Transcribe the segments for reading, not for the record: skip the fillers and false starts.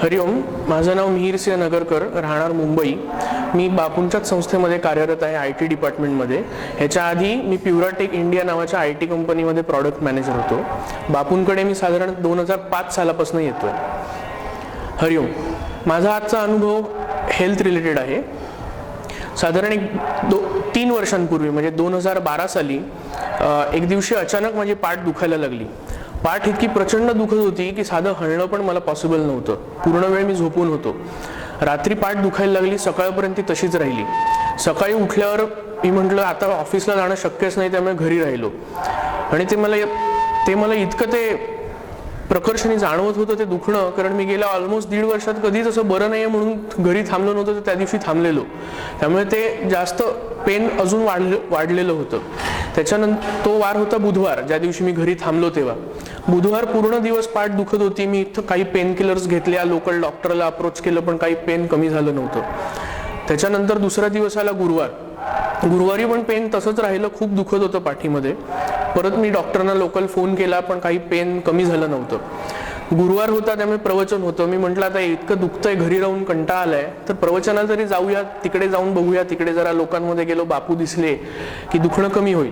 हरिओम, माझं नाव मिहिर सिंह नगरकर, राहणार मुंबई। मी बापूंच्याच संस्थेमध्ये कार्यरत आहे, IT डिपार्टमेंटमध्ये। ह्याच्या आधी मी प्युराटेक इंडिया नावाच्या IT कंपनीमध्ये प्रॉडक्ट मॅनेजर होतो। बापूंकडे मी साधारण 2005 सालापासून येतोय। हरिओम, माझा आजचा अनुभव हेल्थ रिलेटेड आहे। साधारण 3 वर्षांपूर्वी म्हणजे 2012 साली एक दिवशी अचानक माझी पाठ दुखायला लागली। पाठ इतकी प्रचंड दुखत होती की साधं हलणं पण मला पॉसिबल नव्हतं। पूर्ण वेळ मी झोपून होतो। रात्री पाठ दुखायला लागली, सकाळपर्यंत ती तशीच राहिली। सकाळी उठल्यावर मी म्हटलं आता ऑफिसला जाणं शक्यच नाही, त्यामुळे घरी राहिलो। आणि ते मला इतकं ते प्रकर्षाने जाणवत होतं ते दुखणं, कारण मी गेल्या ऑलमोस्ट 1.5 वर्षात कधीच असं बरं नाही म्हणून घरी थांबलो नव्हतं, तर त्या दिवशी थांबलेलो। त्यामुळे ते जास्त पेन अजून वाढलेलं होतं। त्याच्यानंतर तो वार होता बुधवार, ज्या दिवशी मी घरी थांबलो तेव्हा। बुधवार पूर्ण दिवस पाठ दुखत होती। मी इथं काही पेन किलर्स घेतल्या, लोकल डॉक्टरला अप्रोच केलं, पण काही पेन कमी झालं नव्हतं। त्याच्यानंतर दुसरा दिवस आला गुरुवार। गुरुवारी पण पेन तसंच राहिलं, खूप दुखत होतं पाठीमध्ये। परत मी डॉक्टरना लोकल फोन केला, पण काही पेन कमी झालं नव्हतं। गुरुवार होता, त्यामुळे प्रवचन होतं। मी म्हटलं आता इतकं दुखतंय, घरी राहून कंटाळा आलाय, तर प्रवचनाला तरी जाऊया, तिकडे जाऊन बघूया। तिकडे जरा लोकांमध्ये गेलो, बापू दिसले की दुखणं कमी होईल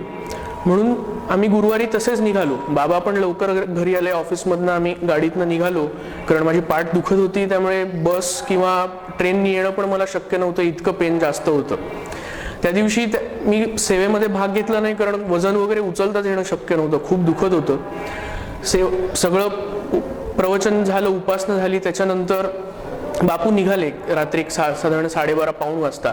म्हणून आम्ही गुरुवारी तसेच निघालो। बाबा पण लवकर घरी आले ऑफिसमधनं, आम्ही गाडीतनं निघालो, कारण माझी पाठ दुखत होती। त्यामुळे बस किंवा ट्रेननी येणं पण मला शक्य नव्हतं, इतकं पेन जास्त होतं। त्या दिवशी मी सेवेमध्ये भाग घेतला नाही, कारण वजन वगैरे उचलताच येणं शक्य नव्हतं, खूप दुखत होतं। सगळं प्रवचन झालं, उपासना झाली। त्याच्यानंतर बापू निघाले रात्री साधारण 12:30 पाऊण वाजता।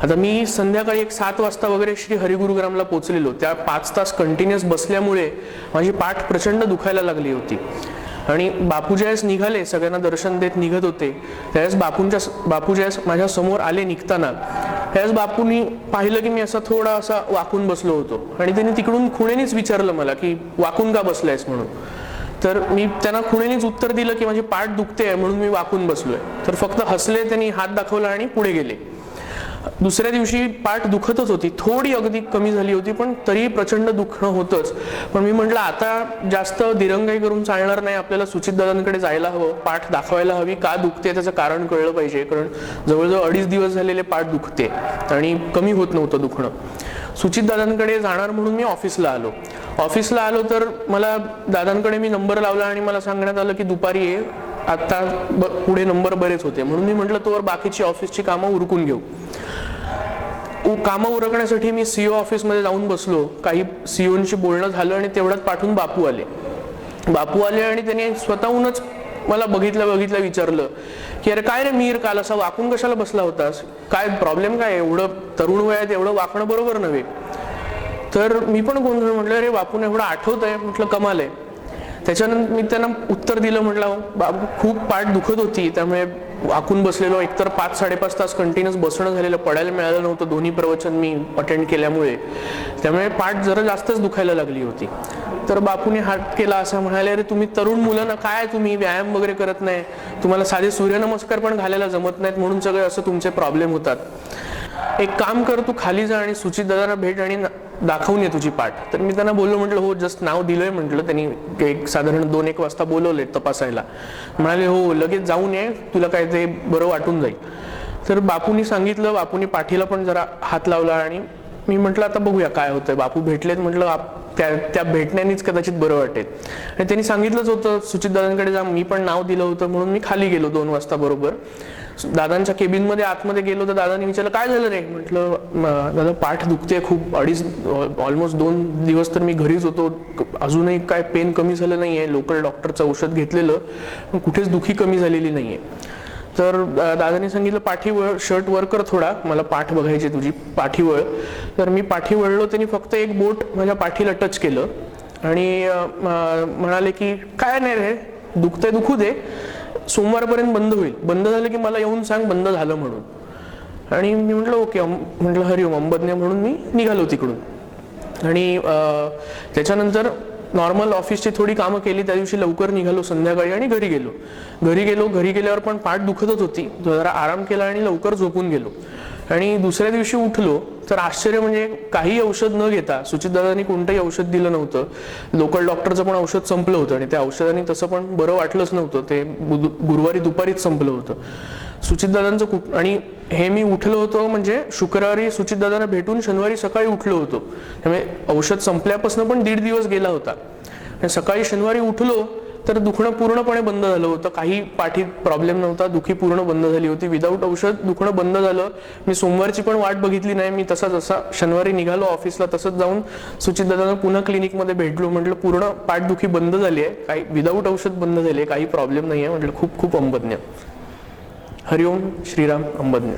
आता मी संध्याकाळी 7 वाजता वगैरे श्री हरिगुरुग्रामला पोहोचलेलो। त्या 5 तास कंटिन्युअस बसल्यामुळे माझी पाठ प्रचंड दुखायला लागली होती। आणि बापू ज्यावेळेस निघाले, सगळ्यांना दर्शन देत निघत होते, त्यावेळेस बापू ज्यावेळेस माझ्या समोर आले निघताना, त्यावेळेस बापूंनी पाहिलं की मी थोडा असा वाकून बसलो होतो। आणि त्यांनी तिकडून खुणेनीच विचारलं मला की वाकून का बसलायस म्हणून। तर मी त्यांना खुणेनीच उत्तर दिलं की माझी पाठ दुखते म्हणून मी वाकून बसलोय। तर फक्त हसले, त्यांनी हात दाखवला आणि पुढे गेले। दुसऱ्या दिवशी पाठ दुखतच होती, थोडी अगदी कमी झाली होती, पण तरी प्रचंड दुखणं होतंच। पण मी म्हटलं आता जास्त दिरंगाई करून चालणार नाही, आपल्याला सुचित दादांकडे जायला हवं, पाठ दाखवायला हवी, का दुखते त्याचं कारण कळलं पाहिजे। कारण जवळजवळ 2.5 दिवस झालेले पाठ दुखते आणि कमी होत नव्हतं दुखणं। सुचित दादांकडे जाणार म्हणून मी ऑफिसला आलो तर मला दादांकडे मी नंबर लावला आणि मला सांगण्यात आलं की दुपारी ये, आता पुढे नंबर बरेच होते। म्हणून मी म्हटलं तोवर बाकीची ऑफिसची कामं उरकून घेऊ। कामं उरकण्यासाठी मी CEO ऑफिसमध्ये जाऊन बसलो। काही CEOंशी बोलणं झालं आणि तेवढ्यात पाठून बापू आले आणि त्यांनी स्वतःहूनच मला बघितलं विचारलं की अरे काय रे मिहिर, काल असा वाकून कशाला बसला होतास, काय प्रॉब्लेम काय, एवढं तरुण वयात एवढं वाकणं बरोबर नव्हे। तर मी पण गोंधळ, म्हटलं अरे बापून एवढं आठवत आहे, म्हटलं कमाल आहे। त्याच्यानंतर मी त्यांना उत्तर दिलं, म्हटलं बाबू खूप पाठ दुखत होती, त्यामुळे वाकून बसलेलो। एकतर 5-5.5 तास कंटिन्युअस बसणं झालेलं, पडायला मिळालं नव्हतं दोन्ही प्रवचन मी अटेंड केल्यामुळे, त्यामुळे पाठ जरा जास्तच दुखायला लागली होती। तर बापूने हात केला, असं म्हणाले अरे तुम्ही तरुण मुलं ना, काय तुम्ही व्यायाम वगैरे करत नाही, तुम्हाला साधे सूर्यनमस्कार पण घालायला जमत नाहीत, म्हणून सगळे असं तुमचे प्रॉब्लेम होतात। एक काम कर, तू खाली जा आणि सुचित दादांना भेट आणि दाखवून ये तुझी पाठ। तर मी त्यांना बोललो, म्हटलं हो जस्ट नाव दिलंय म्हटलं। त्यांनी एक साधारण 2-1 वाजता बोलवले तपासायला। म्हणाले हो लगेच जाऊन ये, तुला काय ते बरं वाटून जाईल। तर बापूंनी सांगितलं, बापूंनी पाठीला पण जरा हात लावला आणि मी म्हटलं आता बघूया काय होतंय। बापू भेटलेत, म्हटलं त्या भेटण्यानेच कदाचित बरं वाटेल। आणि त्यांनी सांगितलंच होतं सुचित दादांकडे जा, मी पण नाव दिलं होतं, म्हणून मी खाली गेलो 2 वाजता बरोबर। दादांच्या केबिनमध्ये आतमध्ये गेलो तर दादांनी विचारलं काय झालं रे, म्हटलं दादा पाठ दुखते खूप, ऑलमोस्ट 2 दिवस तर मी घरीच होतो, अजूनही काय पेन कमी झालं नाहीये, लोकल डॉक्टरचं औषध घेतलेलं पण कुठेच दुखी कमी झालेली नाहीये। तर दादांनी सांगितलं पाठीवळ, शर्ट वर कर थोडा, मला पाठ बघायची तुझी, पाठीवळ। तर मी पाठी वळलो, त्यांनी फक्त एक बोट माझ्या पाठीला टच केलं आणि म्हणाले की काय नाही रे, दुखतंय दुखू दे, सोमवारपर्यंत बंद होईल, बंद झालं की मला येऊन सांग बंद झालं म्हणून। आणि मी म्हटलं ओके, म्हटलं हरिओम अंबज्ञ म्हणून मी निघालो तिकडून। आणि त्याच्यानंतर नॉर्मल ऑफिसची थोडी कामं केली, त्या दिवशी लवकर निघालो संध्याकाळी आणि घरी गेलो। घरी गेल्यावर पण पाठ दुखतच होती, जरा आराम केला आणि लवकर झोपून गेलो। आणि दुसऱ्या दिवशी उठलो तर आश्चर्य म्हणजे काही औषध न घेता, सुचितदादांनी कोणतंही औषध दिलं नव्हतं. लोकल डॉक्टरचं पण औषध संपलं होतं आणि त्या औषधाने तसं पण बरं वाटलंच नव्हतं. ते गुरुवारी दुपारीच संपलं होतं. सुचितदादांचं आणि हे मी उठलो होतो म्हणजे शुक्रवारी सुचितदादांना भेटून शनिवारी सकाळी उठलो होतो. त्यामुळे औषध संपल्यापासून पण 1.5 दिवस गेला होता. आणि सकाळी शनिवारी उठलो तर दुखणं पूर्णपणे बंद झालं होतं. काही पाठीत प्रॉब्लेम नव्हता, दुखी पूर्ण बंद झाली होती. विदाऊट औषध दुखणं बंद झालं. मी सोमवारची पण वाट बघितली नाही. मी जसा शनिवारी निघालो ऑफिसला तसंच जाऊन सुचितदादांना पुन्हा क्लिनिकमध्ये भेटलो. म्हटलं पूर्ण पाठदुखी बंद झाली आहे, काही विदाऊट औषध बंद झाली आहे, काही प्रॉब्लेम नाही आहे. म्हटलं खूप खूप अंबज्ञ. हरिओम श्रीराम अंबज्ञ.